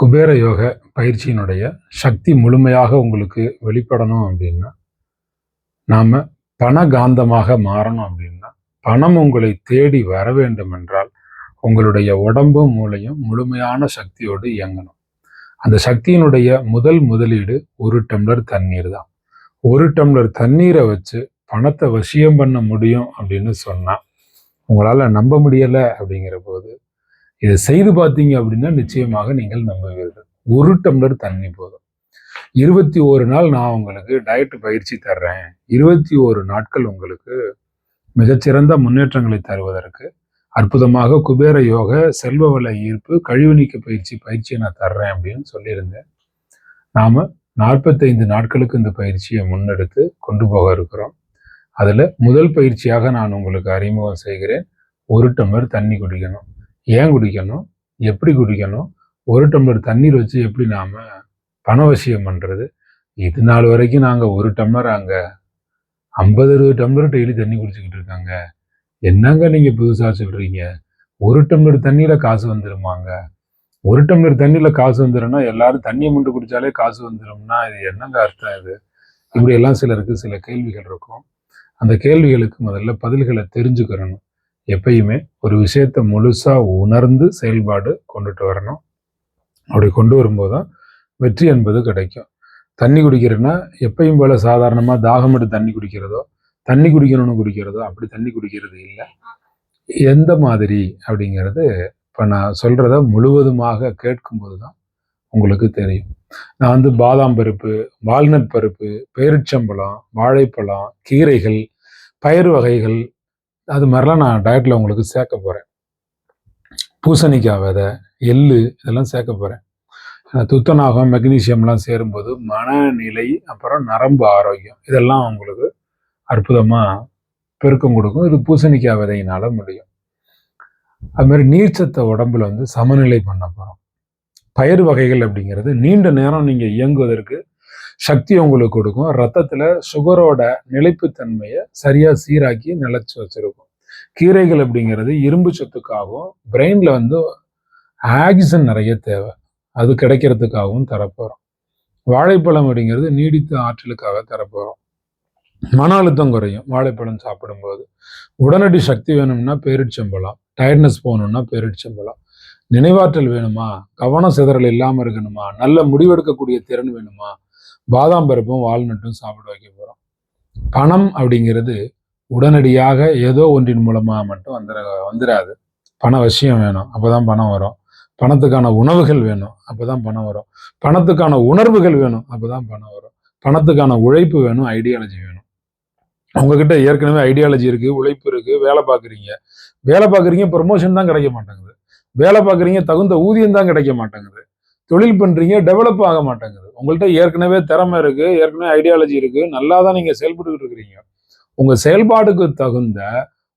குபேர யோக பயிற்சியினுடைய சக்தி முழுமையாக உங்களுக்கு வெளிப்படணும் அப்படின்னா, நாம பணகாந்தமாக மாறணும் அப்படின்னா, பணம் உங்களை தேடி வர வேண்டும் என்றால், உங்களுடைய உடம்பும் மூளையும் முழுமையான சக்தியோடு இயங்கணும். அந்த சக்தியினுடைய முதலீடு 1 டம்ளர் தண்ணீர் தான். 1 டம்ளர் தண்ணீரை வச்சு பணத்தை வசியம் பண்ண முடியும் அப்படின்னு சொன்னா, உங்களால நம்ப முடியல அப்படிங்கிற போது, இதை செய்து பார்த்தீங்க அப்படின்னா நிச்சயமாக நீங்கள் நம்புவீர்கள். 1 டம்ளர் தண்ணி போதும். 21 நாள் நான் உங்களுக்கு டயட் பயிற்சி தர்றேன். 21 நாட்கள் உங்களுக்கு மிகச்சிறந்த முன்னேற்றங்களை தருவதற்கு அற்புதமாக குபேர யோக செல்வ வள ஈர்ப்பு கழிவு நீக்க பயிற்சியை நான் தர்றேன் அப்படின்னு சொல்லியிருந்தேன். நாம 45 நாட்களுக்கு இந்த பயிற்சியை முன்னெடுத்து கொண்டு போக இருக்கிறோம். அதுல முதல் பயிற்சியாக நான் உங்களுக்கு அறிமுகம் செய்கிறேன். 1 டம்ளர் தண்ணி குடிக்கணும். ஏன் குடிக்கணும், எப்படி குடிக்கணும், 1 டம்ளர் தண்ணீர் வச்சு எப்படி நாம பணவசியம் பண்றது. இது நாள் வரைக்கும் நாங்க 1 டம்ளர் அங்க 50-60 டம்ளர் டெய்லி தண்ணி குடிச்சுக்கிட்டு இருக்காங்க. என்னங்க நீங்க புதுசா சொல்றீங்க? 1 டம்ளர் தண்ணியில காசு வந்துருமாங்க? 1 டம்ளர் தண்ணியில காசு வந்துரும்னா எல்லாரும் தண்ணியை மட்டும் குடிச்சாலே காசு வந்துரும்னா இது என்னங்க அர்த்தம் இது? இப்படி எல்லாம் சிலருக்கு சில கேள்விகள் இருக்கும். அந்த கேள்விகளுக்கு முதல்ல பதில்களை தெரிஞ்சுக்கிறணும். எப்பயுமே ஒரு விஷயத்த முழுசா உணர்ந்து செயல்பாடு கொண்டுட்டு வரணும். அப்படி கொண்டு வரும்போது தான் வெற்றி என்பது கிடைக்கும். தண்ணி குடிக்கிறேன்னா எப்பயும் போல சாதாரணமா தாகம் எடுத்து தண்ணி குடிக்கிறதோ, தண்ணி குடிக்கணும்னு குடிக்கிறதோ அப்படி தண்ணி குடிக்கிறது இல்லை. எந்த மாதிரி அப்படிங்கிறது இப்போ நான் சொல்றத முழுவதுமாக கேட்கும்போது தான் உங்களுக்கு தெரியும். நான் பாதாம் பருப்பு, வால்நட் பருப்பு, பேரிச்சம்பழம், வாழைப்பழம், கீரைகள், பயிறு வகைகள் அது மாதிரிலாம் நான் டயட்ல உங்களுக்கு சேர்க்க போறேன். பூசணிக்காய் விதை, எள்ளு இதெல்லாம் சேர்க்க போறேன். துத்தநாகம், மெக்னீசியம்லாம் சேரும்போது மனநிலை, அப்புறம் நரம்பு ஆரோக்கியம் இதெல்லாம் உங்களுக்கு அற்புதமா பெருக்கம் கொடுக்கும். இது பூசணிக்காய் விதையினால முடியும். அது மாதிரி நீர்ச்சத்தை உடம்புல சமநிலை பண்ண போறோம். பயிர் வகைகள் அப்படிங்கிறது நீண்ட நேரம் நீங்க இயங்குவதற்கு சக்தி உங்களுக்கு கொடுக்கும். ரத்தத்துல சுகரோட நிலைப்புத்தன்மையை சரியா சீராக்கி நிலைச்சு வச்சிருக்கும். கீரைகள் அப்படிங்கிறது இரும்பு சத்துக்காகவும், பிரெயின்ல ஆக்சிஜன் நிறைய தேவை, அது கிடைக்கிறதுக்காகவும் தரப்போறோம். வாழைப்பழம் அப்படிங்கிறது நீடித்த ஆற்றலுக்காக தரப்போறோம். மன அழுத்தம் குறையும் வாழைப்பழம் சாப்பிடும்போது. உடனடி சக்தி வேணும்னா பேரிச்சம்பழம், டயர்ட்னஸ் போகணும்னா பேரிச்சம்பழம். நினைவாற்றல் வேணுமா, கவனம் சிதறல் இல்லாம இருக்கணுமா, நல்ல முடிவெடுக்கக்கூடிய திறன் வேணுமா, பாதாம் பருப்பும் வால்நட்டும் சாப்பிட வைக்க போறோம். பணம் அப்படிங்கிறது உடனடியாக ஏதோ ஒன்றின் மூலமா மட்டும் வந்துடாது. பண விஷயம் வேணும், அப்பதான் பணம் வரும். பணத்துக்கான உணவுகள் வேணும், அப்பதான் பணம் வரும். பணத்துக்கான உணர்வுகள் வேணும், அப்பதான் பணம் வரும். பணத்துக்கான உழைப்பு வேணும், ஐடியாலஜி வேணும். உங்ககிட்ட ஏற்கனவே ஐடியாலஜி இருக்கு, உழைப்பு இருக்கு, வேலை பார்க்குறீங்க, ப்ரமோஷன் தான் கிடைக்க மாட்டேங்குது. வேலை பார்க்குறீங்க, தகுந்த ஊதியம் தான் கிடைக்க மாட்டேங்குது. தொழில் பண்றீங்க, டெவலப் ஆக மாட்டேங்குது. உங்கள்கிட்ட ஏற்கனவே திறமை இருக்கு, ஏற்கனவே ஐடியாலஜி இருக்கு, நல்லா தான் நீங்க செயல்பட்டு இருக்கிறீங்க. உங்க செயல்பாடுக்கு தகுந்த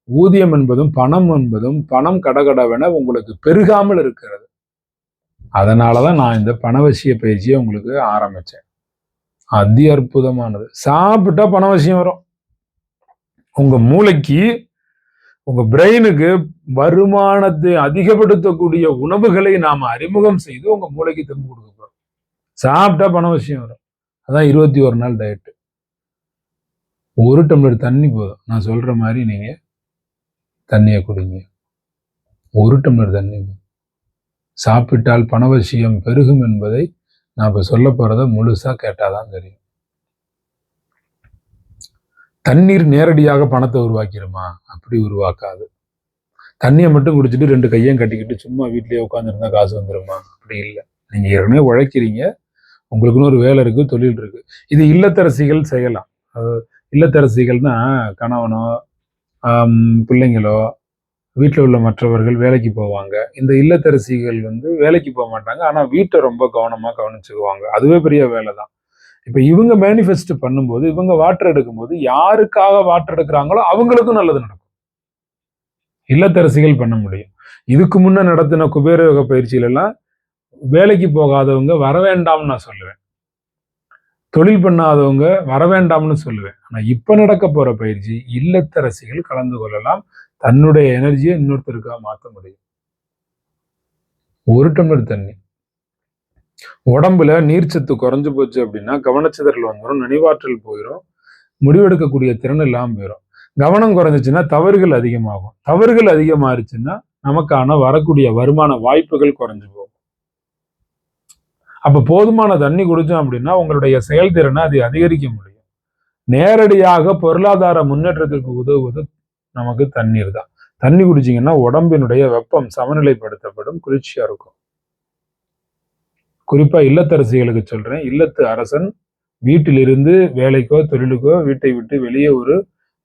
ஊதியம் என்பதும் பணம் என்பதும் பணம் கடகடவென உங்களுக்கு பெருகாமல் இருக்கிறது. அதனாலதான் நான் இந்த பணவசிய பயிற்சியை உங்களுக்கு ஆரம்பிச்சேன். அதி அற்புதமானது. சாப்பிட்டா பணவசியம் வரும். உங்க மூளைக்கு, உங்க பிரெயினுக்கு வருமானத்தை அதிகப்படுத்தக்கூடிய உணவுகளை நாம அறிமுகம் செய்து உங்க மூளைக்கு தெம்பு கொடுக்க போறோம். சாப்பிட்டா பணவசியம் வரும். அதான் 21 நாள் டயட். 1 டம்ளர் தண்ணி போதும். நான் சொல்ற மாதிரி நீங்க தண்ணியை குடிங்க. 1 டம்ளர் தண்ணி சாப்பிட்டால் பணவசியம் பெருகும் என்பதை நான் இப்ப சொல்ல போறத முழுசா கேட்டாதான் தெரியும். தண்ணீர் நேரடியாக பணத்தை உருவாக்கிடுமா? அப்படி உருவாக்காது. தண்ணியை மட்டும் குடிச்சிட்டு 2 கையும் கட்டிக்கிட்டு சும்மா வீட்லயே உட்காந்துருந்தா காசு வந்துருமா? அப்படி இல்லை. நீங்க ஏற்கனவே உழைக்கிறீங்க, உங்களுக்குன்னு ஒரு வேலை இருக்கு, தொழில் இருக்கு. இது இல்லத்தரசிகள் செய்யலாம். இல்லத்தரசிகள்னா கணவனோ பிள்ளைங்களோ வீட்டில் உள்ள மற்றவர்கள் வேலைக்கு போவாங்க. இந்த இல்லத்தரசிகள் வேலைக்கு போக மாட்டாங்க, ஆனா வீட்டை ரொம்ப கவனமா கவனிச்சுக்குவாங்க. அதுவே பெரிய வேலை தான். இப்ப இவங்க மேனிஃபெஸ்ட் பண்ணும்போது, இவங்க வாட்டர் எடுக்கும்போது யாருக்காக வாட்டர் எடுக்கிறாங்களோ அவங்களுக்கும் நல்லது நடக்கும். இல்லத்தரசிகள் பண்ண முடியும். இதுக்கு முன்ன நடத்தின குபேர யோக பயிற்சியில எல்லாம் வேலைக்கு போகாதவங்க வர வேண்டாம்னு நான் சொல்லுவேன். தொழில் பண்ணாதவங்க வர வேண்டாம்னு சொல்லுவேன். ஆனா இப்ப நடக்க போற பயிற்சி இல்லத்தரசிகள் கலந்து கொள்ளலாம். தன்னுடைய எனர்ஜியை இன்னொருத்தருக்காக மாற்ற முடியும். 1 டம்ளர் தண்ணி உடம்புல நீர்ச்சத்து குறைஞ்சு போச்சு அப்படின்னா கவனச்சிதறல் வந்துடும், நினைவாற்றல் போயிடும், முடிவெடுக்கக்கூடிய திறன் இல்லாமல் போயிடும். கவனம் குறைஞ்சிச்சுன்னா தவறுகள் அதிகமாகும். தவறுகள் அதிகமாயிருச்சுன்னா நமக்கான வரக்கூடிய வருமான வாய்ப்புகள் குறைஞ்சு போகும். அப்ப போதுமான தண்ணி குடிச்சோம் அப்படின்னா உங்களுடைய செயல்திறனை அது அதிகரிக்க முடியும். நேரடியாக பொருளாதார முன்னேற்றத்திற்கு உதவுவது நமக்கு தண்ணீர் தான். தண்ணி குடிச்சிங்கன்னா உடம்பினுடைய வெப்பம் சமநிலைப்படுத்தப்படும், குளிர்ச்சியா இருக்கும். குறிப்பா இல்லத்தரசிகளுக்கு சொல்றேன், இல்லத்து அரசன் வீட்டிலிருந்து வேலைக்கோ தொழிலுக்கோ வீட்டை விட்டு வெளியே ஒரு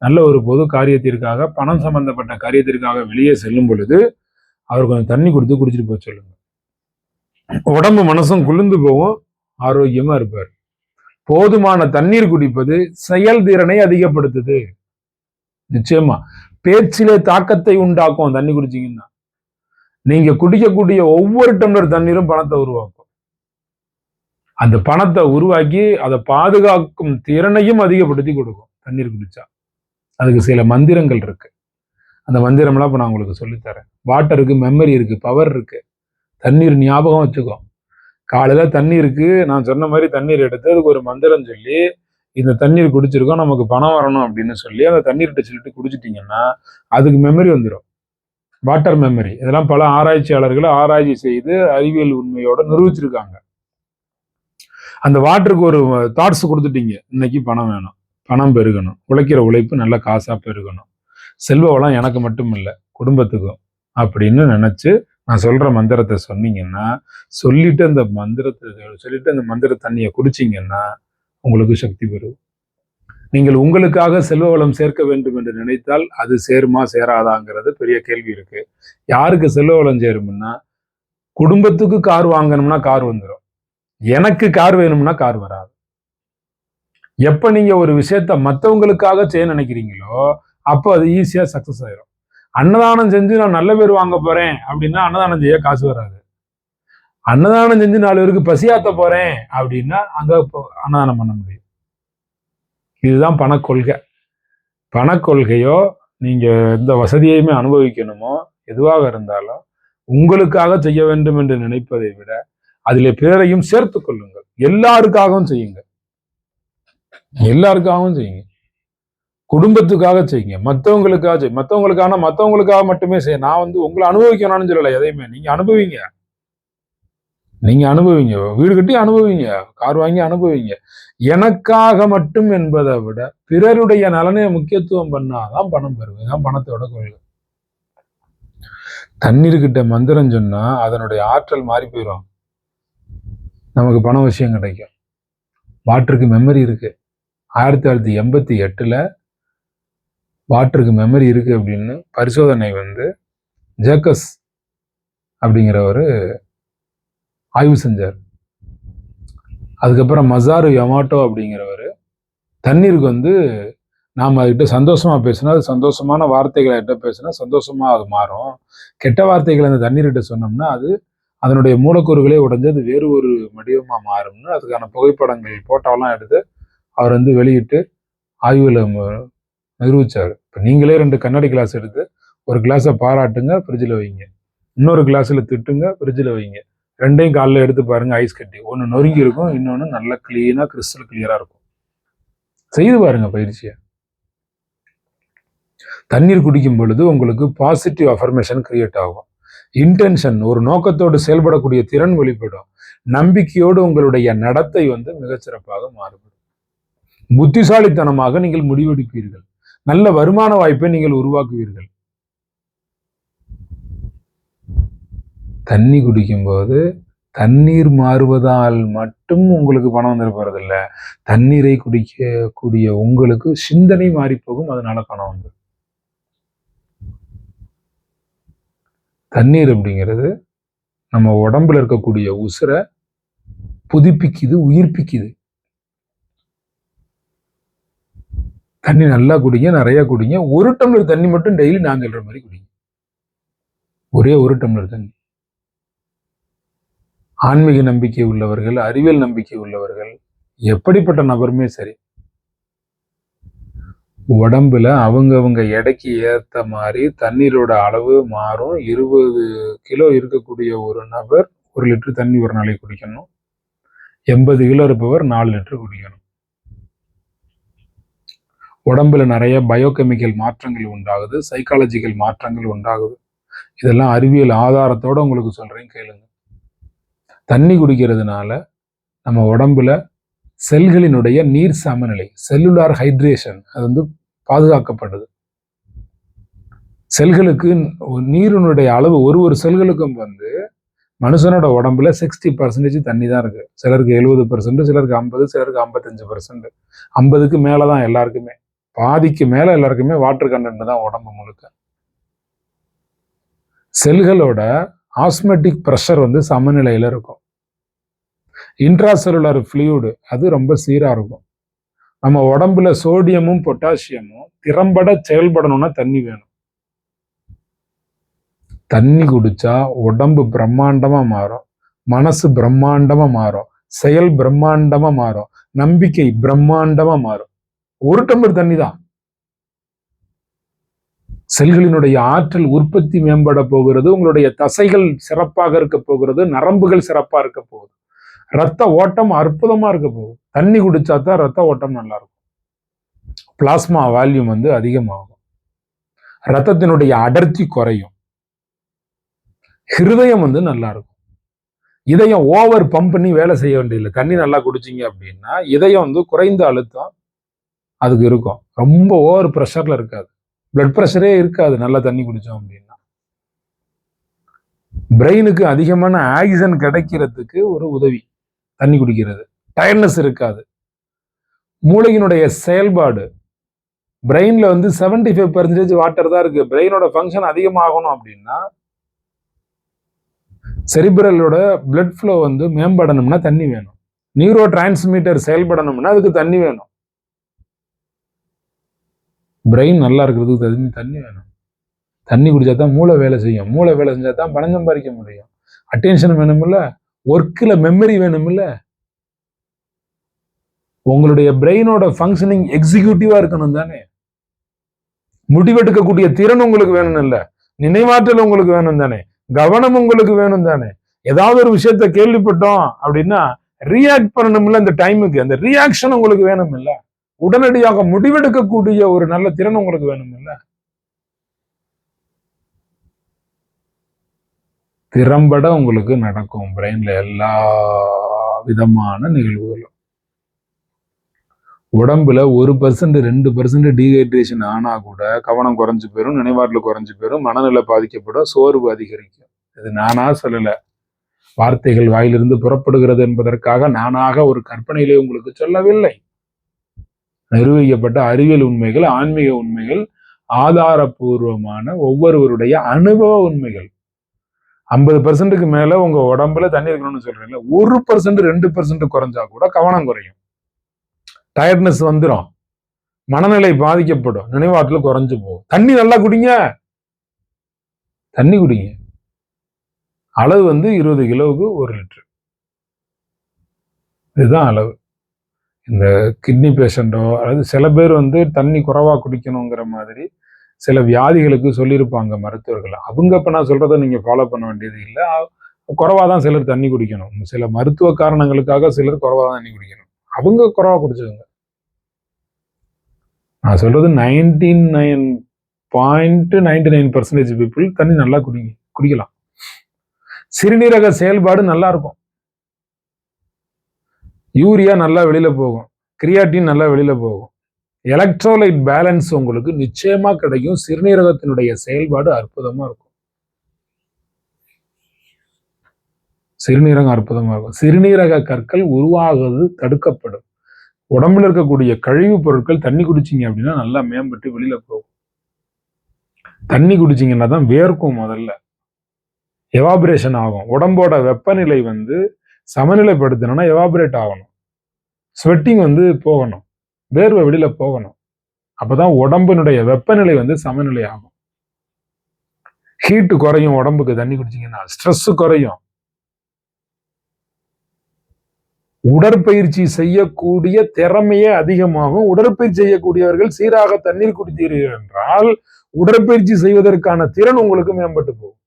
நல்ல ஒரு பொது காரியத்திற்காக பணம் சம்பந்தப்பட்ட காரியத்திற்காக வெளியே செல்லும் பொழுது அவர் கொஞ்சம் தண்ணி கொடுத்து குடிச்சிட்டு போக சொல்லுங்க. உடம்பு மனசும் குளிர்ந்து போகும், ஆரோக்கியமா இருப்பார். போதுமான தண்ணீர் குடிப்பது செயல்திறனை அதிகப்படுத்துது. நிச்சயமா பேச்சிலே தாக்கத்தை உண்டாக்கும். தண்ணி குடிச்சீங்கன்னா நீங்க குடிக்கக்கூடிய ஒவ்வொரு டம்ளர் தண்ணீரும் பணத்தை உருவாக்கும். அந்த பணத்தை உருவாக்கி அதை பாதுகாக்கும் திறனையும் அதிகப்படுத்தி கொடுக்கும் தண்ணீர் குடிச்சா. அதுக்கு சில மந்திரங்கள் இருக்கு. அந்த மந்திரம்லாம் இப்ப நான் உங்களுக்கு சொல்லித்தரேன். வாட்டருக்கு மெமரி இருக்கு, பவர் இருக்கு. தண்ணீர் ஞாபகம் வச்சுக்கோ. காலையில தண்ணீருக்கு நான் சொன்ன மாதிரி தண்ணீர் எடுத்து அதுக்கு ஒரு மந்திரம் சொல்லி இந்த தண்ணீர் குடிச்சிருக்கோம் நமக்கு பணம் வரணும் அப்படின்னு சொல்லி அந்த தண்ணீர்கிட்ட சொல்லிட்டு குடிச்சிட்டீங்கன்னா அதுக்கு மெமரி வந்துடும். Water memory. இதெல்லாம் பல ஆராய்ச்சியாளர்கள் ஆராய்ச்சி செய்து அறிவியல் உண்மையோட நிரூபிச்சிருக்காங்க. அந்த வாட்டருக்கு ஒரு தாட்ஸ் கொடுத்துட்டீங்க, இன்னைக்கு பணம் வேணும், பணம் பெருகணும், உழைக்கிற உழைப்பு நல்ல காசா பெருகணும், செல்வ வளம் எனக்கு மட்டும் இல்லை குடும்பத்துக்கும் அப்படின்னு நினைச்சு நான் சொல்ற மந்திரத்தை சொன்னீங்கன்னா, சொல்லிட்டு அந்த மந்திர தண்ணியை குடிச்சிங்கன்னா உங்களுக்கு சக்தி பெறும். நீங்கள் உங்களுக்காக செல்வ வளம் சேர்க்க வேண்டும் என்று நினைத்தால் அது சேருமா சேராதாங்கிறது பெரிய கேள்வி இருக்கு. யாருக்கு செல்வ வளம் சேரும்னா, குடும்பத்துக்கு கார் வாங்கணும்னா கார் வந்துடும், எனக்கு கார் வேணும்னா கார் வராது. எப்ப நீங்க ஒரு விஷயத்த மற்றவங்களுக்காக செய்ய நினைக்கிறீங்களோ அப்போ அது ஈஸியா சக்சஸ் ஆயிரும். அன்னதானம் செஞ்சு நான் நல்ல பேர் வாங்க போறேன் அப்படின்னா அன்னதானம் செய்ய காசு வராது. அன்னதானம் செஞ்சு 4 பேருக்கு பசியாத்த போறேன் அப்படின்னா அங்க அன்னதானம் பண்ண முடியும். இதுதான் பணக்கொள்கை. பணக்கொள்கையோ நீங்க எந்த வசதியையுமே அனுபவிக்கணுமோ எதுவாக இருந்தாலும் உங்களுக்காக செய்ய வேண்டும் என்று நினைப்பதை விட அதிலே பிறரையும் சேர்த்துக் கொள்ளுங்கள். எல்லாருக்காகவும் செய்யுங்க, எல்லாருக்காகவும் செய்யுங்க. குடும்பத்துக்காக செய்யுங்க, மற்றவங்களுக்காக செய்ய, மற்றவங்களுக்காக மட்டுமே செய்ய. நான் உங்களை அனுபவிக்கணும்னு சொல்லலை எதையுமே. நீங்க அனுபவிங்க, நீங்க அனுபவிங்க, வீடு கட்டி அனுபவிங்க, கார் வாங்கி அனுபவிங்க. எனக்காக மட்டும் என்பதை விட பிறருடைய நலனை முக்கியத்துவம் பண்ணாதான் பணம் பெறும். தான் பணத்தோட கொள்கை. தண்ணீர்கிட்ட மந்திரம் சொன்னா அதனுடைய ஆற்றல் மாறி போயிடும், நமக்கு பண விஷயம் கிடைக்கும். வாட்டருக்கு மெமரி இருக்கு. 1988 வாட்டருக்கு மெமரி இருக்கு அப்படின்னு பரிசோதனை ஜேக்கஸ் அப்படிங்கிறவர் ஆய்வு செஞ்சார். அதுக்கப்புறம் மசாரு யமாட்டோ அப்படிங்கிறவர் தண்ணீருக்கு நாம் அதுகிட்ட சந்தோஷமா பேசினா அது சந்தோஷமான வார்த்தைகளை கிட்ட பேசினா சந்தோஷமா அது மாறும், கெட்ட வார்த்தைகளை அந்த தண்ணீர்கிட்ட சொன்னோம்னா அது அதனுடைய மூலக்கூறுகளே உடைஞ்சு அது வேறு ஒரு வடிவமா மாறும்னு அதுக்கான புகைப்படங்கள் போட்டோலாம் எடுத்து அவர் வெளியிட்டு ஆய்வுல நிரூபிச்சாரு. இப்போ நீங்களே 2 கண்ணாடி கிளாஸ் எடுத்து ஒரு கிளாஸை பாராட்டுங்க, ஃப்ரிட்ஜில் வைங்க, இன்னொரு கிளாஸில் திட்டுங்க, ஃப்ரிட்ஜில் வைங்க. 2யும் காலைல எடுத்து பாருங்க, ஐஸ் கட்டி ஒன்று நொறுங்கி இருக்கும், இன்னொன்று நல்லா கிளீனாக கிறிஸ்டல் கிளியரா இருக்கும். செய்து பாருங்க பயிற்சியை. தண்ணீர் குடிக்கும் பொழுது உங்களுக்கு பாசிட்டிவ் அஃபர்மேஷன் கிரியேட் ஆகும். இன்டென்ஷன், ஒரு நோக்கத்தோடு செயல்படக்கூடிய திறன் வெளிப்படும். நம்பிக்கையோடு உங்களுடைய நடத்தை மிகச்சிறப்பாக மாறுபடும். புத்திசாலித்தனமாக நீங்கள் முடிவெடுப்பீர்கள். நல்ல வருமான வாய்ப்பை நீங்கள் உருவாக்குவீர்கள். தண்ணி குடிக்கும் போது தண்ணீர் மாறுவதால் மட்டும் உங்களுக்கு பணம் வந்துருப்பதில்ல, தண்ணீரை குடிக்கக்கூடிய உங்களுக்கு சிந்தனை மாறி போகும், அதனால பணம் வந்து. தண்ணீர் அப்படிங்கிறது நம்ம உடம்புல இருக்கக்கூடிய உசுரை புதுப்பிக்குது, உயிர்ப்பிக்குது. தண்ணி நல்லா குடிங்க, நிறைய குடிங்க. 1 டம்ளர் தண்ணி மட்டும் டெய்லி நான் சொல்ற மாதிரி குடிங்க. ஒரே 1 டம்ளர் தண்ணி. ஆன்மீக நம்பிக்கை உள்ளவர்கள், அறிவியல் நம்பிக்கை உள்ளவர்கள், எப்படிப்பட்ட நபருமே சரி, உடம்புல அவங்க எடைக்கு ஏற்ற மாதிரி தண்ணீரோட அளவு மாறும். 20 கிலோ இருக்கக்கூடிய ஒரு நபர் 1 லிட்டர் தண்ணி ஒரு நாளைக்கு குடிக்கணும். 80 கிலோ இருப்பவர் 4 லிட்டர் குடிக்கணும். உடம்புல நிறைய பயோகெமிக்கல் மாற்றங்கள் உண்டாகுது, சைக்காலஜிக்கல் மாற்றங்கள் உண்டாகுது. இதெல்லாம் அறிவியல் ஆதாரத்தோட உங்களுக்கு சொல்றேன், கேளுங்க. தண்ணி குடிக்கிறதுனால நம்ம உடம்புல செல்களினுடைய நீர் சமநிலை, செல்லுலார் ஹைட்ரேஷன், அது வந்து பாதுகாக்கப்படுது. செல்களுக்கு நீரினுடைய அளவு ஒரு செல்களுக்கும் வந்து மனுஷனோட உடம்புல 60% தண்ணி தான் இருக்கு. சிலருக்கு 70%, சிலருக்கு 50, சிலருக்கு 55%. 50க்கு மேலதான் எல்லாருக்குமே, பாதிக்கு மேல எல்லாருக்குமே வாட்டர் கண்டென்ட் தான் உடம்பு முழுக்க. செல்களோட ஆஸ்மெட்டிக் ப்ரெஷர் வந்து சமநிலையில இருக்கும். இன்ட்ராசெல்லுலர் ஃப்ளூயிடு அது ரொம்ப சீரா இருக்கும். நம்ம உடம்புல சோடியமும் பொட்டாசியமும் திறம்பட செயல்படணும்னா தண்ணி வேணும். தண்ணி குடிச்சா உடம்பு பிரம்மாண்டமா மாறும், மனசு பிரம்மாண்டமா மாறும், செயல் பிரம்மாண்டமா மாறும், நம்பிக்கை பிரம்மாண்டமா மாறும். ஒரு டம்ளர் தண்ணி தான். செல்களினுடைய ஆற்றல் உற்பத்தி மேம்பட போகிறது, உங்களுடைய தசைகள் சிறப்பாக இருக்க போகிறது, நரம்புகள் சிறப்பா இருக்க போகுது, ரத்த ஓட்டம் அற்புதமா இருக்க போகுது. தண்ணி குடிச்சா தான் ரத்த ஓட்டம் நல்லா இருக்கும், பிளாஸ்மா வால்யூம் வந்து அதிகமாகும், ரத்தத்தினுடைய அடர்த்தி குறையும், ஹிருதயம் வந்து நல்லா இருக்கும். இதயம் ஓவர் பம்ப் பண்ணி வேலை செய்ய வேண்டியதில்லை. தண்ணி நல்லா குடிச்சிங்க அப்படின்னா இதயம் வந்து குறைந்த அழுத்தம் அதுக்கு இருக்கும், ரொம்ப ஓவர் ப்ரெஷர்ல இருக்காது, பிளட் ப்ரெஷரே இருக்காது நல்லா தண்ணி குடிச்சோம் அப்படின்னா. பிரெயினுக்கு அதிகமான ஆக்சிஜன் கிடைக்கிறதுக்கு ஒரு உதவி தண்ணி குடிக்கிறது. டயர்ட்னஸ் இருக்காது. மூளையினுடைய செயல்பாடு, பிரெயின்ல வந்து 75% வாட்டர் தான் இருக்கு. பிரெயினோட ஃபங்க்ஷன் அதிகமாகணும் அப்படின்னா, செரிபிரலோட பிளட் ஃப்ளோ வந்து மேம்படணும்னா தண்ணி வேணும். நியூரோ டிரான்ஸ்மிட்டர் செயல்படணும்னா அதுக்கு தண்ணி வேணும். பிரெயின் நல்லா இருக்கிறதுக்கு தண்ணி வேணும். தண்ணி குடிச்சா தான் மூளை வேலை செய்யும், மூளை வேலை செஞ்சா தான் பணம் சம்பாதிக்க முடியும். அட்டென்ஷன் வேணும்ல, ஒர்க்ல மெமரி வேணும்ல, உங்களுடைய பிரெயினோட ஃபங்க்ஷனிங் எக்ஸிக்யூட்டிவா இருக்கணும் தானே. முடிவெடுக்கக்கூடிய திறன் உங்களுக்கு வேணும் இல்ல, நினைவாற்றல் உங்களுக்கு வேணும் தானே, கவனம் உங்களுக்கு வேணும் தானே. ஏதாவது ஒரு விஷயத்த கேள்விப்பட்டோம் அப்படின்னா ரியாக்ட் பண்ணணும்ல, அந்த டைமுக்கு அந்த ரியாக்ஷன் உங்களுக்கு வேணும் இல்ல, உடனடியாக முடிவெடுக்கக்கூடிய ஒரு நல்ல திறன் உங்களுக்கு வேணும் இல்ல. திறம்பட உங்களுக்கு நடக்கும் பிரெயின்ல எல்லா விதமான நிகழ்வுகளும். உடம்புல 1% 2% டீஹைட்ரேஷன் ஆனா கூட கவனம் குறைஞ்சு போயிடும், நினைவாற்றல் குறைஞ்சு போயிடும், மனநிலை பாதிக்கப்படும், சோர்வு அதிகரிக்கும். இது நானா சொல்லல, வார்த்தைகள் வாயிலிருந்து புறப்படுகிறது என்பதற்காக நானாக ஒரு கற்பனையிலே உங்களுக்கு சொல்லவில்லை. நிரூபிக்கப்பட்ட அறிவியல் உண்மைகள், ஆன்மீக உண்மைகள், ஆதாரபூர்வமான ஒவ்வொருவருடைய அனுபவ உண்மைகள். 50%க்கு மேல உங்க உடம்புல தண்ணி இருக்கணும்னு சொல்றீங்க, 1% 2% குறைஞ்சா கூட கவனம் குறையும், டயர்ட்னஸ் வந்துடும், மனநிலை பாதிக்கப்படும், நினைவாற்றல் குறைஞ்சு போகும். தண்ணி நல்லா குடிங்க, தண்ணி குடிங்க. அளவு வந்து 20 கிலோவுக்கு 1 லிட்டர், இதுதான் அளவு. இந்த கிட்னி பேஷண்டோ அதாவது சில பேர் வந்து தண்ணி குறைவா குடிக்கணுங்கிற மாதிரி சில வியாதிகளுக்கு சொல்லியிருப்பாங்க மருத்துவர்கள். அவங்க இப்ப நான் சொல்றதை நீங்க ஃபாலோ பண்ண வேண்டியது இல்லை. குறைவா தான் சிலர் தண்ணி குடிக்கணும், சில மருத்துவ காரணங்களுக்காக சிலர் குறைவா தான் தண்ணி குடிக்கணும், அவங்க குறைவா குடிச்சுக்கோங்க. நான் சொல்றது 99.99% பீப்புள் தண்ணி நல்லா குடிக்கலாம். சிறுநீரக செயல்பாடு நல்லா இருக்கும், யூரியா நல்லா வெளியில போகும், கிரியாட்டின் நல்லா வெளியில போகும், எலக்ட்ரோலைட் பேலன்ஸ் உங்களுக்கு நிச்சயமா கிடைக்கும். சிறுநீரகத்தினுடைய செயல்பாடு அற்புதமா இருக்கும், சிறுநீரகம் அற்புதமா இருக்கும். சிறுநீரக கற்கள் உருவாகுவது தடுக்கப்படும். உடம்புல இருக்கக்கூடிய கழிவுப் பொருட்கள் தண்ணி குடிச்சிங்க அப்படின்னா நல்லா மேம்பட்டு வெளியில போகும். தண்ணி குடிச்சிங்கன்னா தான் வேர்க்கும், முதல்ல எவாபரேஷன் ஆகும். உடம்போட வெப்பநிலை வந்து சமநிலைப்படுத்தணும்னா எவாபரேட் ஆகணும், ஸ்வெட்டிங் வந்து போகணும், வேர்வை வெளியில போகணும். அப்பதான் உடம்பினுடைய வெப்பநிலை வந்து சமநிலை ஆகும். ஹீட்டு குறையும் உடம்புக்கு தண்ணி குடிச்சிங்கன்னா, ஸ்ட்ரெஸ் குறையும். உடற்பயிற்சி செய்யக்கூடிய திறமையே அதிகமாகும். உடற்பயிற்சி செய்யக்கூடியவர்கள் சீராக தண்ணீர் குடித்தீர்கள் என்றால் உடற்பயிற்சி செய்வதற்கான திறன் உங்களுக்கு மேம்பட்டு போகும்.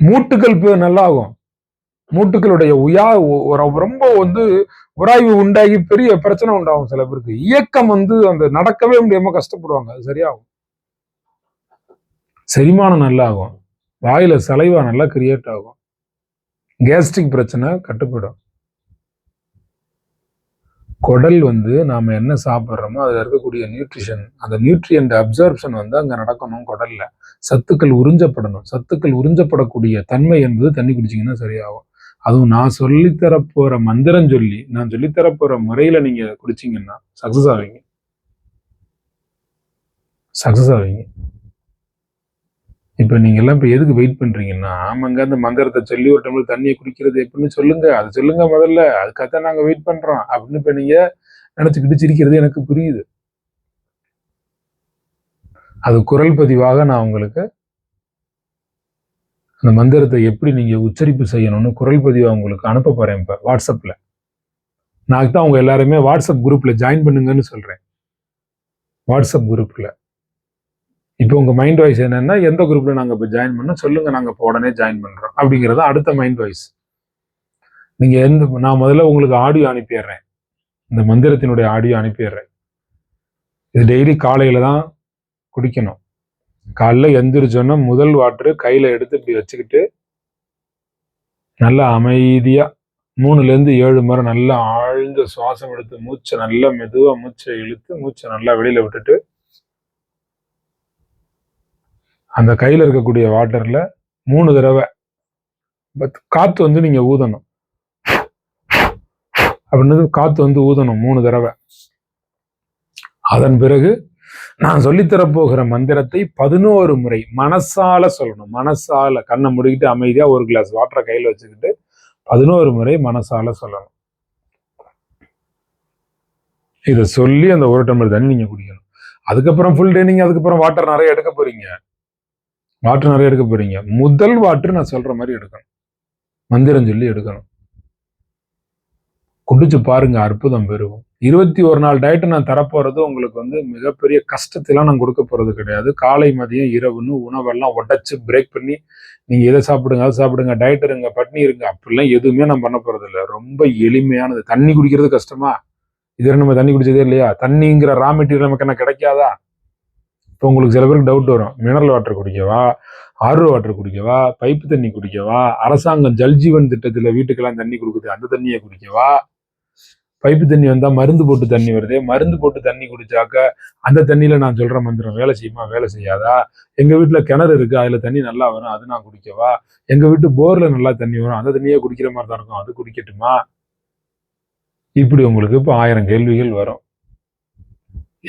மூட்டுகள் நல்லாகும். மூட்டுகளுடைய ரொம்ப உராய்வு உண்டாகி பெரிய பிரச்சனை உண்டாகும். சில பேருக்கு இயக்கம் அந்த நடக்கவே முடியாம கஷ்டப்படுவாங்க. அது சரியாகும். செரிமானம் நல்லா ஆகும். வாயில சலைவா நல்லா கிரியேட் ஆகும். கேஸ்ட்ரிக் பிரச்சனை கட்டுப்படும். குடல் நாம என்ன சாப்பிட்றோமோ அதுல இருக்கக்கூடிய நியூட்ரிஷன், அந்த நியூட்ரியன்ட் அப்சர்ப்ஷன் அங்க நடக்கணும். குடல்ல சத்துக்கள் உறிஞ்சப்படணும். சத்துக்கள் உறிஞ்சப்படக்கூடிய தன்மை என்பது தண்ணி குடிச்சிங்கன்னா சரியாகும். அதுவும் நான் சொல்லித்தரப்போற மந்திரம் சொல்லி நான் சொல்லித்தரப்போற முறையில நீங்க குடிச்சிங்கன்னா சக்சஸ் ஆவீங்க. இப்ப நீங்க எல்லாம் இப்ப எதுக்கு வெயிட் பண்றீங்கன்னா, ஆமாங்க அந்த மந்திரத்தை சொல்லி ஒரு டம்ளர் தண்ணியை குடிக்கிறது எப்படின்னு சொல்லுங்க, அது சொல்லுங்க முதல்ல, அதுக்காகத்தான் நாங்க வெயிட் பண்றோம் அப்படின்னு இப்ப நீங்க நினைச்சுக்கிட்டு சிரிக்கிறது எனக்கு புரியுது. அது குரல் பதிவாக நான் உங்களுக்கு அந்த மந்திரத்தை எப்படி நீங்க உச்சரிப்பு செய்யணும்னு குரல் பதிவா உங்களுக்கு அனுப்ப போறேன். இப்ப வாட்ஸ்அப்ல நான் தான் உங்க எல்லாருமே வாட்ஸ்அப் குரூப்ல ஜாயின் பண்ணுங்கன்னு சொல்றேன். வாட்ஸ்அப் குரூப்ல இப்போ உங்க மைண்ட் வாய்ஸ் என்னன்னா, எந்த குரூப்ல நாங்க இப்போ ஜாயின் பண்ணோம் சொல்லுங்க, நாங்க இப்போ உடனே ஜாயின் பண்றோம் அப்படிங்கிறத அடுத்த மைண்ட் வாய்ஸ். நீங்க நான் முதல்ல உங்களுக்கு ஆடியோ அனுப்பிடுறேன். இந்த மந்திரத்தினுடைய ஆடியோ அனுப்பிடுறேன். இது டெய்லி காலையில தான் குடிக்கணும். காலைல எந்திரிச்சோன்னா முதல் வாட்டரு கையில எடுத்து இப்படி வச்சுக்கிட்டு நல்லா அமைதியா 3-7 முறை நல்லா ஆழ்ந்த சுவாசம் எடுத்து மூச்சை நல்லா மெதுவா மூச்சை இழுத்து மூச்சை நல்லா வெளியில விட்டுட்டு அந்த கையில இருக்கக்கூடிய வாட்டர்ல 3 தடவை காத்து நீங்க ஊதணும். அப்படின்னு காத்து ஊதணும் 3 தடவை. அதன் பிறகு நான் சொல்லித்தரப்போகிற மந்திரத்தை 11 முறை மனசால சொல்லணும். மனசால கண்ணை முடிக்கிட்டு அமைதியா ஒரு கிளாஸ் வாட்டரை கையில வச்சுக்கிட்டு 11 முறை மனசால சொல்லணும். இதை சொல்லி அந்த ஒரு டம்ளர் தண்ணி நீங்க குடிக்கணும். அதுக்கப்புறம் ஃபுல் டே நீங்க அதுக்கப்புறம் வாட்டர் நிறைய எடுக்க போறீங்க. முதல் வாட்டர் நான் சொல்ற மாதிரி எடுக்கணும். மந்திரம் சொல்லி எடுக்கணும். குடிச்சு பாருங்க, அற்புதம் பெறுவோம். 21 நாள் டயட்டு நான் தரப்போறது உங்களுக்கு மிகப்பெரிய கஷ்டத்தெல்லாம் நான் கொடுக்க போறது கிடையாது. காலை மதியம் இரவுன்னு உணவெல்லாம் உடைச்சு பிரேக் பண்ணி நீங்க எதை சாப்பிடுங்க அதை சாப்பிடுங்க, டயட் இருங்க, பட்னி இருங்க, அப்படிலாம் எதுவுமே நான் பண்ண போறது இல்லை. ரொம்ப எளிமையானது. தண்ணி குடிக்கிறது கஷ்டமா? இதுவரை நம்ம தண்ணி குடிச்சதே இல்லையா? தண்ணிங்கிற ரா மெட்டீரியல் நமக்கு என்ன கிடைக்காதா? இப்போ உங்களுக்கு சில பேருக்கு டவுட் வரும், மினரல் வாட்டர் குடிக்கவா, ஆர்ஓ வாட்டர் குடிக்கவா, பைப்பு தண்ணி குடிக்கவா, அரசாங்கம் ஜல்ஜீவன் திட்டத்துல வீட்டுக்கெல்லாம் தண்ணி கொடுக்குது அந்த தண்ணியை குடிக்கவா, பைப்பு தண்ணி வந்தா மருந்து போட்டு தண்ணி வருது, மருந்து போட்டு தண்ணி குடிச்சாக்க அந்த தண்ணியில நான் சொல்ற மந்திரம் வேலை செய்யுமா, வேலை செய்யாதா? எங்க வீட்டுல கிணறு இருக்கு, அதுல தண்ணி நல்லா வரும், அது நான் குடிக்கவா? எங்க வீட்டு போர்ல நல்லா தண்ணி வரும், அந்த தண்ணியே குடிக்கிற மாதிரி தான் இருக்கும், அது குடிக்கட்டுமா? இப்படி உங்களுக்கு இப்போ 1000 கேள்விகள் வரும்.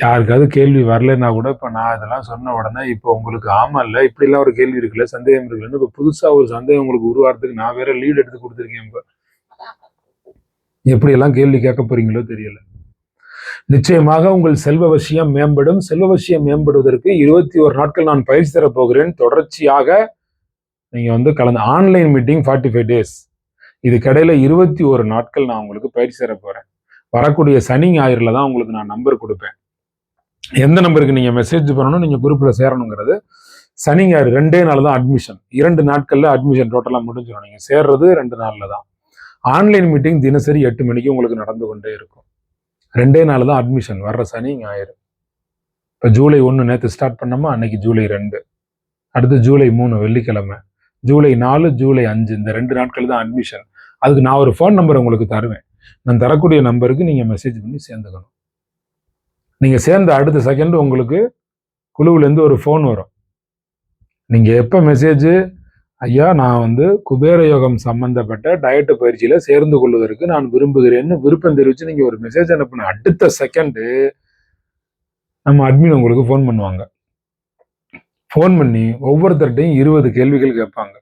யாருக்காவது கேள்வி வரலன்னா கூட இப்ப நான் இதெல்லாம் சொன்ன உடனே இப்போ உங்களுக்கு ஆமா இல்ல இப்படி எல்லாம் ஒரு கேள்வி இருக்குல்ல, சந்தேகம் இருக்குல்லன்னு இப்ப புதுசா ஒரு சந்தேகம் உங்களுக்கு உருவாறதுக்கு நான் வேற லீட் எடுத்து கொடுத்துருக்கேன். இப்ப எப்படி எல்லாம் கேள்வி கேட்க போறீங்களோ தெரியல. நிச்சயமாக உங்கள் செல்வவசியம் மேம்படும். செல்வவசியம் மேம்படுவதற்கு 21 நாட்கள் நான் பயிற்சி தர போகிறேன். தொடர்ச்சியாக நீங்க கலந்து ஆன்லைன் மீட்டிங் 45 டேஸ். இது கடையில 21 நாட்கள் நான் உங்களுக்கு பயிற்சி தர போறேன். வரக்கூடிய சனி ஞாயிறுல தான் உங்களுக்கு நான் நம்பர் கொடுப்பேன். எந்த நம்பருக்கு நீங்க மெசேஜ் பண்ணணும், நீங்க குரூப்ல சேரணுங்கிறது சனி ஞாயிறு 2 நாள் தான் அட்மிஷன். 2 நாட்கள்ல அட்மிஷன் டோட்டலா முடிஞ்சிடும். நீங்க சேர்றது 2 நாள்ல தான். ஆன்லைன் மீட்டிங் தினசரி 8 மணிக்கு உங்களுக்கு நடந்து கொண்டே இருக்கும். 2 நாள் தான் அட்மிஷன், வர்ற சனி ஞாயிறு. இப்ப ஜூலை 1 நேற்று ஸ்டார்ட் பண்ணோமா, அன்னைக்கு ஜூலை 2, அடுத்து ஜூலை 3 வெள்ளிக்கிழமை, ஜூலை 4, ஜூலை 5 இந்த 2 நாட்கள் தான் அட்மிஷன். அதுக்கு நான் ஒரு ஃபோன் நம்பர் உங்களுக்கு தருவேன். நான் தரக்கூடிய நம்பருக்கு நீங்க மெசேஜ் பண்ணி சேர்ந்துக்கணும். நீங்க சேர்ந்த அடுத்த செகண்ட் உங்களுக்கு குழுவுல இருந்து ஒரு ஃபோன் வரும். நீங்க எப்ப மெசேஜ், ஐயா நான் குபேர யோகம் சம்பந்தப்பட்ட டயட் பயிற்சியில சேர்ந்து கொள்வதற்கு நான் விரும்புகிறேன்னு விருப்பம் தெரிவிச்சு நீங்க ஒரு மெசேஜ் அனுப்பின அடுத்த செகண்ட் நம்ம அட்மின் உங்களுக்கு ஃபோன் பண்ணுவாங்க. ஃபோன் பண்ணி ஒவ்வொருத்தர்கிட்டையும் 20 கேள்விகள் கேட்பாங்க.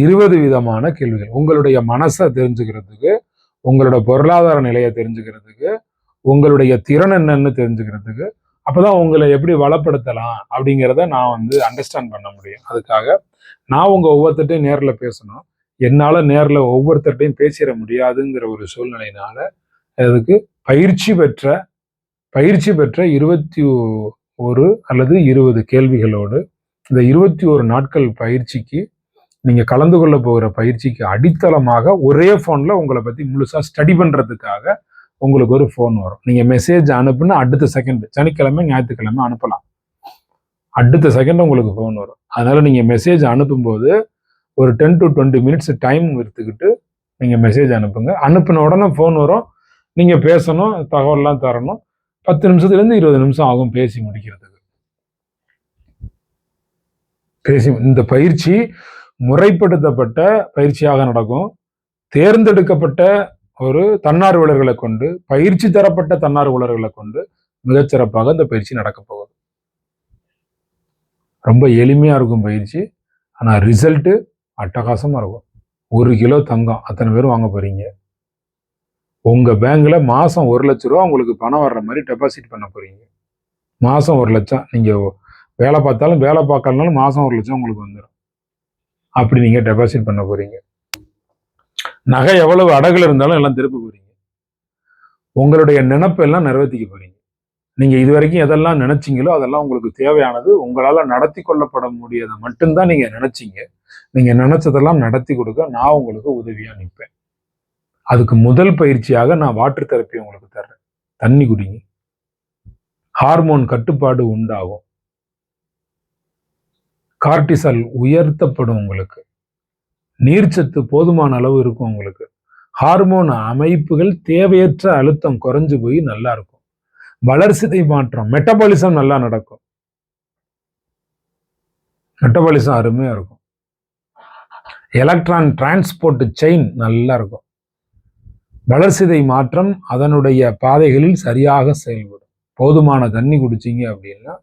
20 விதமான கேள்விகள். உங்களுடைய மனசை தெரிஞ்சுக்கிறதுக்கு, உங்களோட பொருளாதார நிலையை தெரிஞ்சுக்கிறதுக்கு, உங்களுடைய திறன் என்னன்னு தெரிஞ்சுக்கிறதுக்கு, அப்பதான் உங்களை எப்படி வளப்படுத்தலாம் அப்படிங்கிறத நான் அண்டர்ஸ்டாண்ட் பண்ண முடியும். அதுக்காக நான் உங்க ஒவ்வொருத்தட்டையும் நேர்ல பேசணும். என்னால நேர்ல ஒவ்வொருத்தட்டையும் பேசிட முடியாதுங்கிற ஒரு சூழ்நிலையினால அதுக்கு பயிற்சி பெற்ற 21 அல்லது 20 கேள்விகளோடு இந்த 21 நாட்கள் பயிற்சிக்கு நீங்க கலந்து கொள்ள போகிற பயிற்சிக்கு அடித்தளமாக ஒரே போன்ல உங்களை பத்தி முழுசா ஸ்டடி பண்றதுக்காக உங்களுக்கு ஒரு போன் வரும். நீங்க மெசேஜ் அனுப்புனா அடுத்த செகண்ட், சனிக்கிழமை ஞாயிற்றுக்கிழமை அனுப்பலாம், அடுத்த செகண்ட் உங்களுக்கு போன் வரும். அதனால நீங்க மெசேஜ் அனுப்பும்போது ஒரு 10 to 20 மினிட்ஸ் டைம் எடுத்துக்கிட்டு நீங்க மெசேஜ் அனுப்புங்க. அனுப்பின உடனே போன் வரும், நீங்க பேசணும், தகவல்லாம் தரணும். 10 நிமிஷத்துலேருந்து 20 நிமிஷம் ஆகும் பேசி முடிக்கிறதுக்கு. இந்த பயிற்சி முறைப்படுத்தப்பட்ட பயிற்சியாக நடக்கும். தேர்ந்தெடுக்கப்பட்ட ஒரு தன்னார்வலர்களை கொண்டு, பயிற்சி தரப்பட்ட தன்னார்வலர்களை கொண்டு மிகச்சிறப்பாக இந்த பயிற்சி நடக்க போகுது. ரொம்ப எளிமையா இருக்கும் பயிற்சி. ஆனா ரிசல்ட் அட்டகாசமா இருக்கும். 1 கிலோ தங்கம் அத்தனை பேரும் வாங்க போறீங்க. உங்க பேங்க்ல மாசம் 1 லட்ச ரூபா உங்களுக்கு பணம் வர்ற மாதிரி டெபாசிட் பண்ண போறீங்க. மாசம் 1 லட்சம். நீங்க வேலை பார்த்தாலும் வேலை பார்க்கலனாலும் மாசம் 1 லட்சம் உங்களுக்கு வந்துடும். அப்படி நீங்க டெபாசிட் பண்ண போறீங்க. நகை எவ்வளவு அடகுல இருந்தாலும் எல்லாம் திருப்ப போறீங்க. உங்களுடைய நினைப்பு எல்லாம் நிறைவேற்றிக்க போறீங்க. நீங்க இது வரைக்கும் எதெல்லாம் நினைச்சீங்களோ அதெல்லாம் உங்களுக்கு தேவையானது, உங்களால நடத்தி கொள்ளப்பட முடியாத மட்டும்தான் நீங்க நினைச்சீங்க. நீங்க நினைச்சதெல்லாம் நடத்தி கொடுக்க நான் உங்களுக்கு உதவியா நிற்பேன். அதுக்கு முதல் பயிற்சியாக நான் வாட்டர் தெரப்பி உங்களுக்கு தர்றேன். தண்ணி குடிங்க. ஹார்மோன் கட்டுப்பாடு உண்டாகும். கார்டிசால் உயர்த்தப்படும். உங்களுக்கு நீர்ச்சத்து போதுமான அளவு இருக்கும். உங்களுக்கு ஹார்மோன் அமைப்புகள் தேவையற்ற அழுத்தம் குறைஞ்சு போய் நல்லா இருக்கும். வளர்சிதை மாற்றம், மெட்டபாலிசம் நல்லா நடக்கும். மெட்டபாலிசம் அருமையா இருக்கும். எலக்ட்ரான் டிரான்ஸ்போர்ட் செயின் நல்லா இருக்கும். வளர்சிதை மாற்றம் அதனுடைய பாதைகளில் சரியாக செயல்படும். போதுமான தண்ணி குடிச்சிங்க அப்படின்னா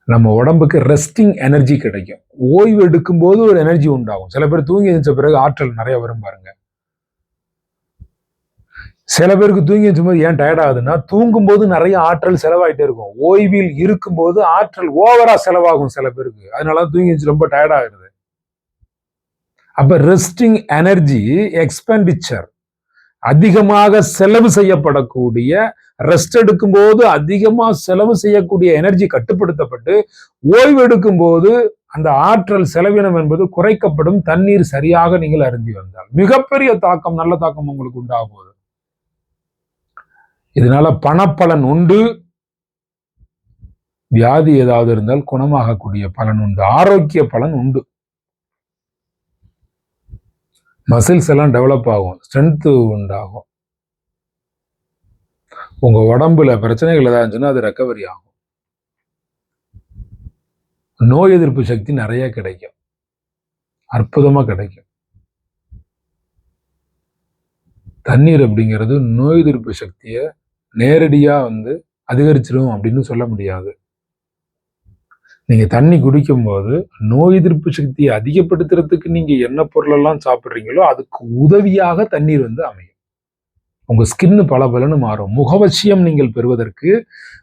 நம்ம உடம்புக்கு ரெஸ்டிங் எனர்ஜி கிடைக்கும். ஓய்வு எடுக்கும் போது ஒரு எனர்ஜி உண்டாகும். சில பேர் தூங்கி எழுந்த பிறகு ஆற்றல் நிறைய வரும் பாருங்க. சில பேருக்கு தூங்கி எழுந்தும் போது ஏன் டயர்ட் ஆகுதுன்னா, தூங்கும் போது நிறைய ஆற்றல் செலவாயிட்டே இருக்கும். ஓய்வில் இருக்கும்போது ஆற்றல் ஓவரா செலவாகும் சில பேருக்கு. அதனால தூங்கி எழுந்து ரொம்ப டயர்ட் ஆகுது. அப்ப ரெஸ்டிங் எனர்ஜி எக்ஸ்பெண்டிச்சர், அதிகமாக செலவு செய்யப்படக்கூடிய, ரெஸ்ட் எடுக்கும் போது அதிகமா செலவு செய்யக்கூடிய எனர்ஜி கட்டுப்படுத்தப்பட்டு ஓய்வு எடுக்கும் போது அந்த ஆற்றல் செலவினம் என்பது குறைக்கப்படும். தண்ணீர் சரியாக நீங்கள் அருந்தி வந்தால் மிகப்பெரிய தாக்கம், நல்ல தாக்கம் உங்களுக்கு உண்டாகும் போது. இதனால பணப்பலன் உண்டு. வியாதி ஏதாவது இருந்தால் குணமாகக்கூடிய பலன் உண்டு. ஆரோக்கிய பலன் உண்டு. மசில்ஸ் எல்லாம் டெவலப் ஆகும். ஸ்ட்ரென்த் உண்டாகும். உங்க உடம்புல பிரச்சனைகள் ஏதாவது இருந்துச்சுன்னா அது ரெக்கவரி ஆகும். நோய் எதிர்ப்பு சக்தி நிறைய கிடைக்கும். அற்புதமா கிடைக்கும். தண்ணீர் அப்படிங்கிறது நோய் எதிர்ப்பு சக்தியை நேரடியா அதிகரிச்சிடும் அப்படின்னு சொல்ல முடியாது. நீங்க தண்ணி குடிக்கும் போது நோய் எதிர்ப்பு சக்தியை அதிகப்படுத்துறதுக்கு நீங்க என்ன பொருள் எல்லாம் சாப்பிட்றீங்களோ அதுக்கு உதவியாக தண்ணீர் அமையும். உங்க ஸ்கின் பலபலன்னு மாறும். முகவசியம் நீங்கள் பெறுவதற்கு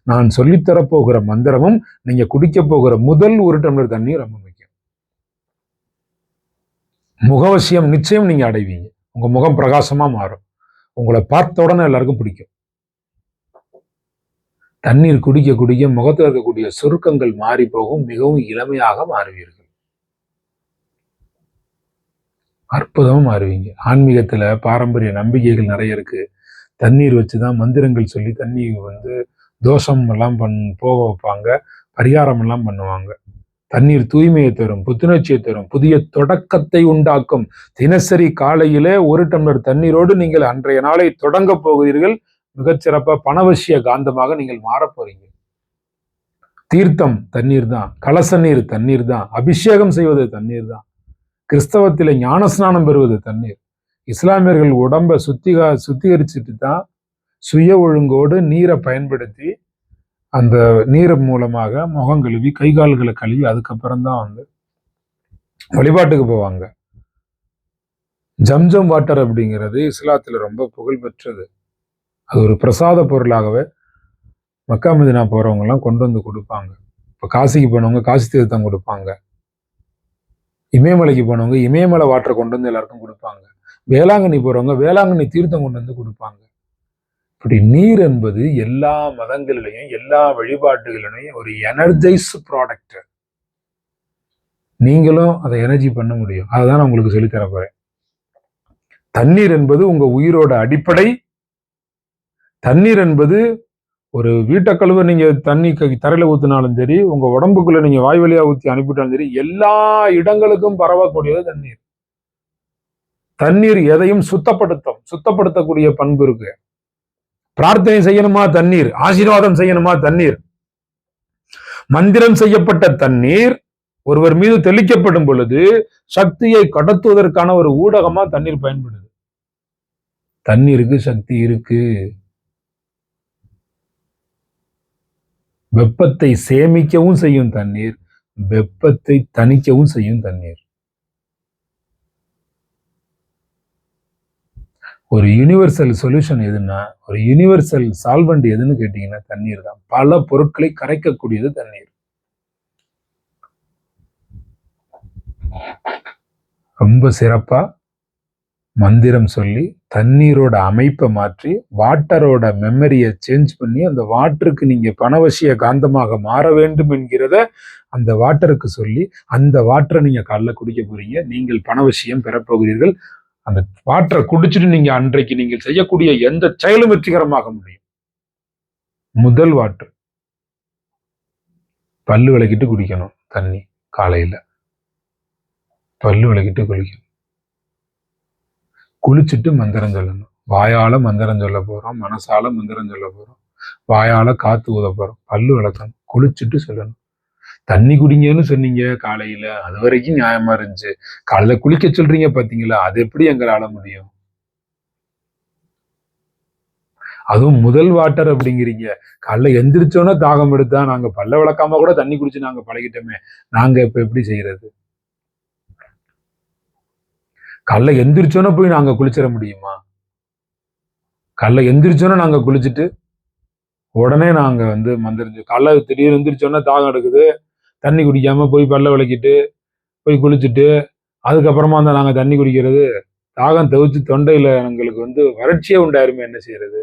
நான் சொல்லித்தரப்போகிற மந்திரமும் நீங்க குடிக்க போகிற முதல் 1 டம்ளர் தண்ணி ரொம்ப முக்கியம். முகவசியம் நிச்சயம் நீங்க அடைவீங்க. உங்க முகம் பிரகாசமா மாறும். உங்களை பார்த்த உடனே எல்லாருக்கும் பிடிக்கும். தண்ணீர் குடிக்க குடிக்க முகத்தில் இருக்கக்கூடிய சுருக்கங்கள் மாறி போகும். மிகவும் இளமையாக மாறுவீர்கள். அற்புதமா மாறுவீங்க. ஆன்மீகத்துல பாரம்பரிய நம்பிக்கைகள் நிறைய இருக்கு. தண்ணீர் வச்சுதான் மந்திரங்கள் சொல்லி தண்ணி தோஷம் எல்லாம் போக வைப்பாங்க, பரிகாரம் எல்லாம் பண்ணுவாங்க. தண்ணீர் தூய்மையை தரும், புத்துணர்ச்சியை தரும், புதிய தொடக்கத்தை உண்டாக்கும். தினசரி காலையிலே 1 டம்ளர் தண்ணீரோடு நீங்கள் அன்றைய நாளை தொடங்க போகிறீர்கள். மிகச்சிறப்பா பணவசிய காந்தமாக நீங்கள் மாறப் போறீங்க. தீர்த்தம் தண்ணீர் தான், கலச நீர் தண்ணீர் தான், அபிஷேகம் செய்வது தண்ணீர் தான், கிறிஸ்தவத்தில ஞானஸ்நானம் பெறுவது தண்ணீர். இஸ்லாமியர்கள் உடம்பை சுத்திகரிச்சுட்டு தான் சுய ஒழுங்கோடு நீரை பயன்படுத்தி அந்த நீர் மூலமாக முகம் கழுவி கை கால்களை கழுவி அதுக்கப்புறம் தான் வழிபாட்டுக்கு போவாங்க. ஜம்ஜம் வாட்டர் அப்படிங்கிறது இஸ்லாத்துல ரொம்ப புகழ் பெற்றது. அது ஒரு பிரசாத பொருளாகவே மக்கா மதீனா போறவங்க எல்லாம் கொண்டு கொடுப்பாங்க. இப்ப காசிக்கு போனவங்க காசி தீர்த்தம் கொடுப்பாங்க. இமயமலைக்கு போனவங்க இமயமலை வாட்டர் கொண்டு எல்லாருக்கும் கொடுப்பாங்க. வேளாங்கண்ணி போறவங்க வேளாங்கண்ணி தீர்த்தம் கொண்டு கொடுப்பாங்க. இப்படி நீர் என்பது எல்லா மதங்களிலையும் எல்லா வழிபாட்டுகளிலையும் ஒரு எனர்ஜைஸ் ப்ராடக்ட். நீங்களும் அதை எனர்ஜி பண்ண முடியும். அதுதான் நான் உங்களுக்கு சொல்லித்தர போறேன். தண்ணீர் என்பது உங்க உயிரோட அடிப்படை. தண்ணீர் என்பது ஒரு வீட்டை கழுவ நீங்க தண்ணி தரையில ஊத்தினாலும் சரி, உங்க உடம்புக்குள்ள நீங்க வாய் வழியா ஊத்தி அனுப்பிட்டாலும் சரி, எல்லா இடங்களுக்கும் பரவக்கூடியது தண்ணீர். தண்ணீர் எதையும் சுத்தப்படுத்தக்கூடிய பண்பு இருக்கு. பிரார்த்தனை செய்யணுமா தண்ணீர், ஆசீர்வாதம் செய்யணுமா தண்ணீர், மந்திரம் செய்யப்பட்ட தண்ணீர் ஒருவர் மீது தெளிக்கப்படும் பொழுது சக்தியை கடத்துவதற்கான ஒரு ஊடகமா தண்ணீர் பயன்படுது. தண்ணீருக்கு சக்தி இருக்கு. வெப்பத்தை சேமிக்கவும் செய்யும் தண்ணீர், வெப்பத்தை தணிக்கவும் செய்யும் தண்ணீர். ஒரு யூனிவர்சல் சொல்யூஷன் எதுன்னா, ஒரு யூனிவர்சல் சால்வெண்ட் எதுன்னு கேட்டீங்கன்னா தண்ணீர் தான். பல பொருட்களை கரைக்கக்கூடியது தண்ணீர். ரொம்ப சிறப்பா மந்திரம் சொல்லி தண்ணீரோட அமைப்பை மாற்றி வாட்டரோட மெமரியை சேஞ்ச் பண்ணி அந்த வாட்டருக்கு நீங்க பணவசிய காந்தமாக மாற வேண்டும் என்கிறத அந்த வாட்டருக்கு சொல்லி அந்த வாட்டரை நீங்க காலைல குடிக்க போறீங்க. நீங்கள் பணவசியம் பெறப்போகிறீர்கள். அந்த வாட்டரை குடிச்சிட்டு நீங்க அன்றைக்கு நீங்கள் செய்யக்கூடிய எந்த செயலும் வெற்றிகரமாக முடியும். முதல் வாட்டர் பல்லு விளக்கிட்டு குடிக்கணும். தண்ணி காலையில பல்லு விளக்கிட்டு குளிக்கணும். குளிச்சுட்டு மந்திரம் சொல்லணும். வாயால மந்திரம் சொல்ல போறோம், மனசால மந்திரம் சொல்ல போறோம், வாயால காத்து ஊத போறோம். பல்லு விளக்கணும், குளிச்சுட்டு சொல்லணும். தண்ணி குடிங்கன்னு சொன்னீங்க காலையில, அது வரைக்கும் நியாயமா இருந்துச்சு. காலையில குளிக்க சொல்றீங்க பாத்தீங்களா, அது எப்படி எங்களால முடியும்? அதுவும் முதல் வாட்டர் அப்படிங்கிறீங்க. காலைல எந்திரிச்சோன்னா தாகம் எடுத்தா நாங்க பல்ல விளக்காம கூட தண்ணி குடிச்சு நாங்க பழகிட்டோமே, நாங்க இப்ப எப்படி செய்யறது? காலைல எந்திரிச்சோன்னா போய் நாங்க குளிச்சிட முடியுமா? காலைல எந்திரிச்சோன்னா நாங்க குளிச்சுட்டு உடனே நாங்க மந்திரிச்சு காலைல திடீர்னு எந்திரிச்சோன்னா தாகம் எடுக்குது, தண்ணி குடிக்காம போய் பல்ல விளக்கிட்டு போய் குளிச்சுட்டு அதுக்கப்புறமா நாங்க தண்ணி குடிக்கிறது, தாகம் தவிச்சு தொண்டையில எங்களுக்கு வறட்சியே உண்டாயிருமே, என்ன செய்யறது?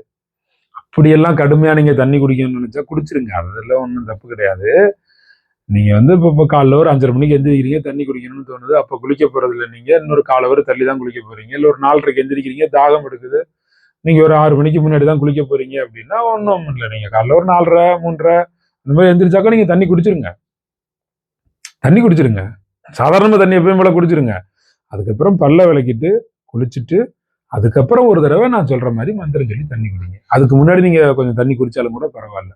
அப்படியெல்லாம் கடுமையா நீங்க தண்ணி குடிக்கணும்னு நினைச்சா குடிச்சிருங்க, அதெல்லாம் ஒன்றும் தப்பு கிடையாது. நீங்க இப்போ காலைல ஒரு 5:30 மணிக்கு எந்திரிக்கிறீங்க, தண்ணி குடிக்கணும்னு தோணுது, அப்ப குளிக்க போறது இல்லை. நீங்க இன்னொரு காலை வரை தள்ளி தான் குளிக்க போறீங்க. இல்லை ஒரு 4:30க்கு எந்திரிக்கிறீங்க, தாகம் எடுக்குது, நீங்க ஒரு 6 மணிக்கு முன்னாடி தான் குளிக்க போறீங்க அப்படின்னா ஒன்றும் இல்லை. நீங்க காலைல ஒரு 4:30 3:30 இந்த மாதிரி எந்திரிச்சாக்கா நீங்க தண்ணி குடிச்சிருங்க. சாதாரண தண்ணி எப்பயும் போல குடிச்சிருங்க. அதுக்கப்புறம் பல்ல விளக்கிட்டு குளிச்சுட்டு அதுக்கப்புறம் ஒரு தடவை நான் சொல்ற மாதிரி மந்திரம் சொல்லி தண்ணி குடிங்க. அதுக்கு முன்னாடி நீங்க கொஞ்சம் தண்ணி குடிச்சாலும் கூட பரவாயில்ல.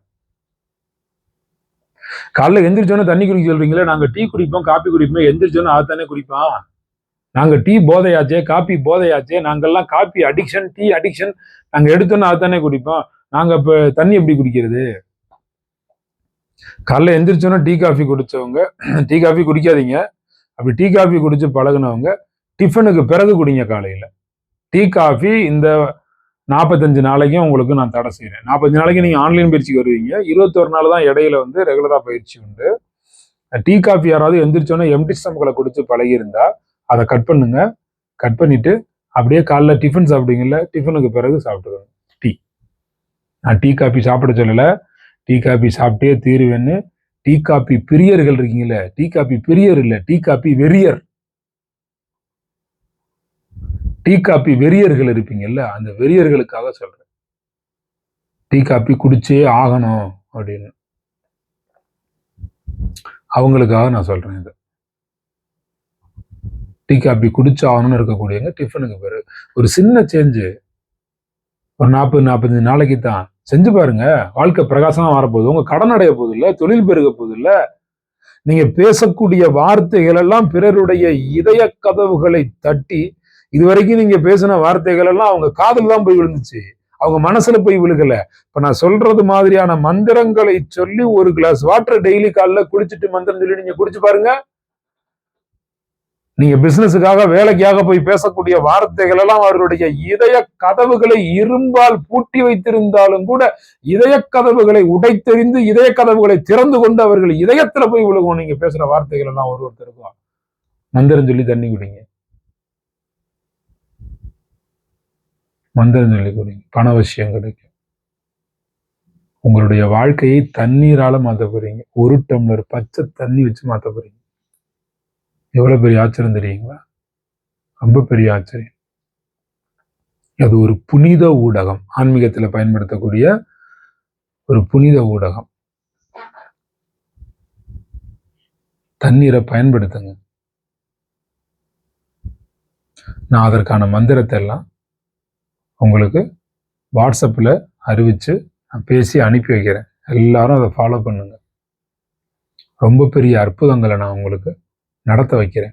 காலைல எந்திரிச்சோன்னா தண்ணி குடிக்க சொல்றீங்களே, நாங்க டீ குடிப்போம், காப்பி குடிப்போம், எந்திரிச்சோன்னா அதுதானே குடிப்போம். நாங்க டீ போதையாச்சே, காப்பி போதையாச்சே, நாங்கெல்லாம் காப்பி அடிக்ஷன், டீ அடிக்ஷன், நாங்க எடுத்தோன்னா அதுதானே குடிப்போம். நாங்க இப்ப தண்ணி எப்படி குடிக்கிறது? காலைல எந்திரிச்சோன்னா டீ காஃபி குடிச்சவங்க டீ காஃபி குடிக்காதீங்க. அப்படி டீ காஃபி குடிச்சு பழகுனவங்க டிஃபனுக்கு பிறகு குடிங்க. காலையில டீ காஃபி இந்த 45 நாளைக்கும் உங்களுக்கு நான் தடை செய்யறேன். 45 நாளைக்கு நீங்க ஆன்லைன் பயிற்சிக்கு வருவீங்க. 21 நாள் தான் இடையில ரெகுலரா பயிற்சி உண்டு. டீ காஃபி யாராவது எந்திரிச்சோன்னா எம்டி ஸ்டமக்ல குடிச்சு பழகி இருந்தா அதை கட் பண்ணுங்க. கட் பண்ணிட்டு அப்படியே காலைல டிஃபன் சாப்பிடுங்கல்ல, டிஃபனுக்கு பிறகு சாப்பிட்டுக்கோங்க டீ. நான் டீ காஃபி சாப்பிட சொல்லல, டீ காஃபி சாப்பிட்டே தீருவேன்னு டீ காஃபி பிரியர்கள் இருக்கீங்கல்ல, டீ காஃபி பிரியர் இல்ல, டீ காஃபி வெறியர். டீ காப்பி வெறியர்கள் இருப்பீங்கல்ல, அந்த வெறியர்களுக்காக சொல்றேன். டீ காப்பி குடிச்சே ஆகணும் அப்படின்னு அவங்களுக்காக நான் சொல்றேன். இது டீ காப்பி குடிச்சு ஆகணும்னு இருக்கக்கூடியவங்க டிஃபனுக்கு பிறகு ஒரு சின்ன சேஞ்சு, ஒரு 40-45 நாளைக்கு தான் செஞ்சு பாருங்க. வாழ்க்கை பிரகாசமா வரப்போகுது. உங்க கடன் அடைய போகுது இல்ல, தொழில் பெருக போகுது இல்ல. நீங்க பேசக்கூடிய வார்த்தைகள் எல்லாம் பிறருடைய இதய கதவுகளை தட்டி, இதுவரைக்கும் நீங்க பேசின வார்த்தைகள் எல்லாம் அவங்க காதில் தான் போய் விழுந்துச்சு, அவங்க மனசுல போய் விழுகல. இப்ப நான் சொல்றது மாதிரியான மந்திரங்களை சொல்லி ஒரு கிளாஸ் வாட்டர் டெய்லி காலைல குடிச்சிட்டு மந்திரம் சொல்லி நீங்க குடிச்சு பாருங்க. நீங்க பிசினஸுக்காக வேலைக்காக போய் பேசக்கூடிய வார்த்தைகள் எல்லாம் அவர்களுடைய இதய கதவுகளை இரும்பால் பூட்டி வைத்திருந்தாலும் கூட இதய கதவுகளை உடைத்தெறிந்து இதய கதவுகளை திறந்து கொண்டு அவர்கள் இதயத்துல போய் விழுகும். நீங்க பேசுற வார்த்தைகள் எல்லாம் ஒருத்தருக்கும். மந்திரம் சொல்லி தண்ணி குடிங்க, மந்திரம் சொல்லி குடிங்க, பணவசியம் கிடைக்கும். உங்களுடைய வாழ்க்கையை தண்ணீரால மாத்த போறீங்க. 1 டம்ளர் பச்சை தண்ணி வச்சு மாத்த போறீங்க. எவ்வளவு பெரிய ஆச்சரியம் தெரியுங்களா? ரொம்ப பெரிய ஆச்சரியம். அது ஒரு புனித ஊடகம், ஆன்மீகத்துல பயன்படுத்தக்கூடிய ஒரு புனித ஊடகம். தண்ணீரை பயன்படுத்துங்க. நான் அதற்கான மந்திரத்தை எல்லாம் உங்களுக்கு வாட்ஸ்அப்பில் அறிவிச்சு நான் பேசி அனுப்பி வைக்கிறேன். எல்லாரும் அதை ஃபாலோ பண்ணுங்க. ரொம்ப பெரிய அற்புதங்களை நான் உங்களுக்கு நடத்த வைக்கிறேன்.